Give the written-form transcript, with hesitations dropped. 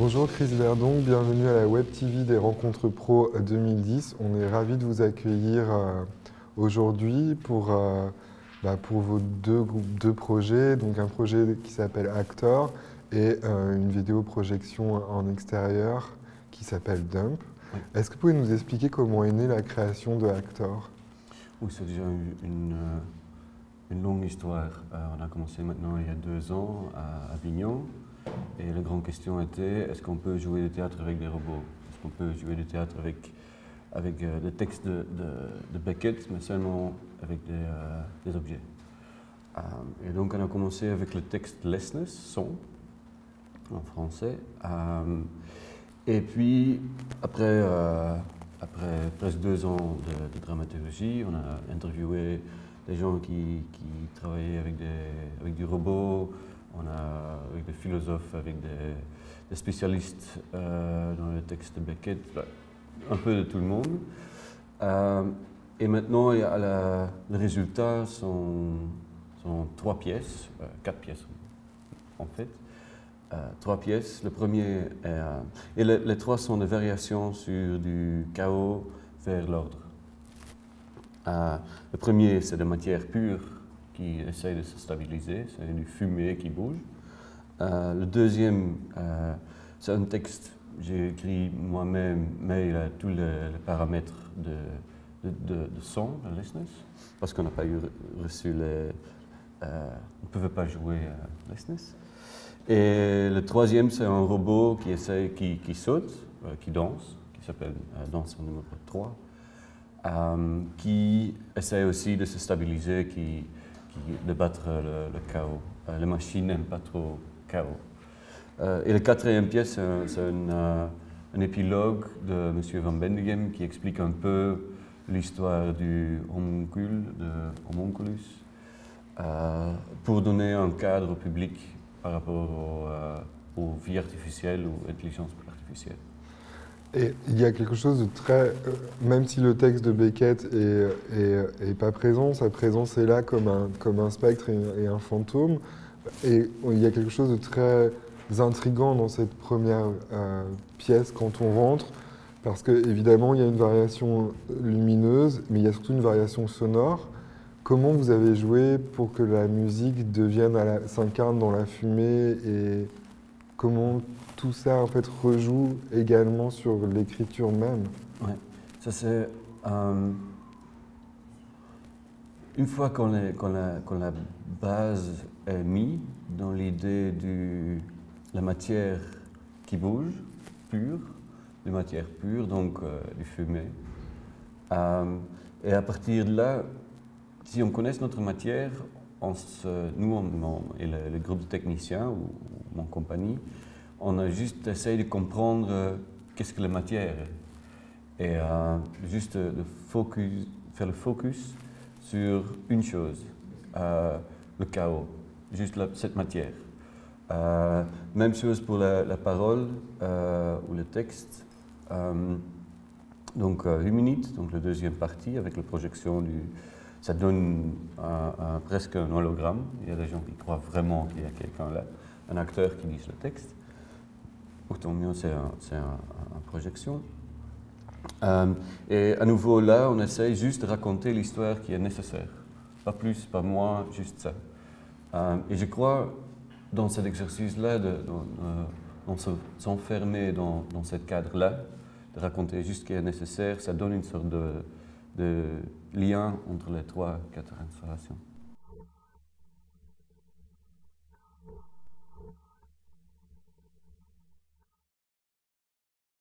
Bonjour Chris Verdon, bienvenue à la Web TV des Rencontres Pro 2010. On est ravis de vous accueillir aujourd'hui pour vos deux projets, donc un projet qui s'appelle Actor et une vidéo projection en extérieur qui s'appelle Dump. Oui. Est-ce que vous pouvez nous expliquer comment est née la création de Actor? Oui, c'est déjà une longue histoire. On a commencé maintenant il y a 2 ans à Avignon. Et la grande question était, est-ce qu'on peut jouer du théâtre avec des robots? Est-ce qu'on peut jouer du théâtre avec des textes de Beckett, mais seulement avec des objets? Et donc on a commencé avec le texte Lessness, son, en français. Et puis, après presque 2 ans de dramaturgie, on a interviewé des gens qui travaillaient avec du robot, avec des philosophes, avec des spécialistes dans le texte de Beckett, un peu de tout le monde. Et maintenant, le résultat sont 3 pièces, 4 pièces en fait. 3 pièces. Le premier et les 3 sont des variations sur du chaos vers l'ordre. Le premier, c'est de matière pure qui essaye de se stabiliser, c'est du fumée qui bouge. Le deuxième, c'est un texte que j'ai écrit moi-même, mais il a tous les paramètres de son, de Lessness, parce qu'on n'a pas reçu on ne pouvait pas jouer Lessness. Et le troisième, c'est un robot qui saute, qui danse, qui s'appelle Danse numéro 3, qui essaie aussi de se stabiliser, de battre le chaos. Les machines n'aiment pas trop le chaos. Et la quatrième pièce, c'est un épilogue de M. Van Bendegem qui explique un peu l'histoire du homuncule, de Homunculus, pour donner un cadre au public par rapport aux vies artificielles ou intelligence artificielle. Et il y a quelque chose de très... même si le texte de Beckett est pas présent, sa présence est là comme un spectre et un fantôme. Et il y a quelque chose de très intriguant dans cette première pièce quand on rentre, parce qu'évidemment, il y a une variation lumineuse, mais il y a surtout une variation sonore. Comment vous avez joué pour que la musique s'incarne dans la fumée et comment tout ça en fait rejoue également sur l'écriture même? Ouais, ça c'est une fois qu'on la base est mise dans l'idée de la matière qui bouge, pure, de matière pure, donc du fumée. Et à partir de là, si on connaît notre matière, nous et le groupe de techniciens ou mon compagnie, on a juste essayé de comprendre qu'est-ce que la matière est. Et juste faire le focus sur une chose, le chaos, juste cette matière. Même chose pour la parole ou le texte. Donc Humanite, donc la deuxième partie avec la projection ça donne presque un hologramme. Il y a des gens qui croient vraiment qu'il y a quelqu'un là, un acteur qui lit le texte. Autant mieux, c'est une projection. Et à nouveau là, on essaye juste de raconter l'histoire qui est nécessaire. Pas plus, pas moins, juste ça. Et je crois, dans cet exercice-là, s'enfermer dans ce cadre-là, de raconter juste ce qui est nécessaire, ça donne une sorte de lien entre les 3-4 installations.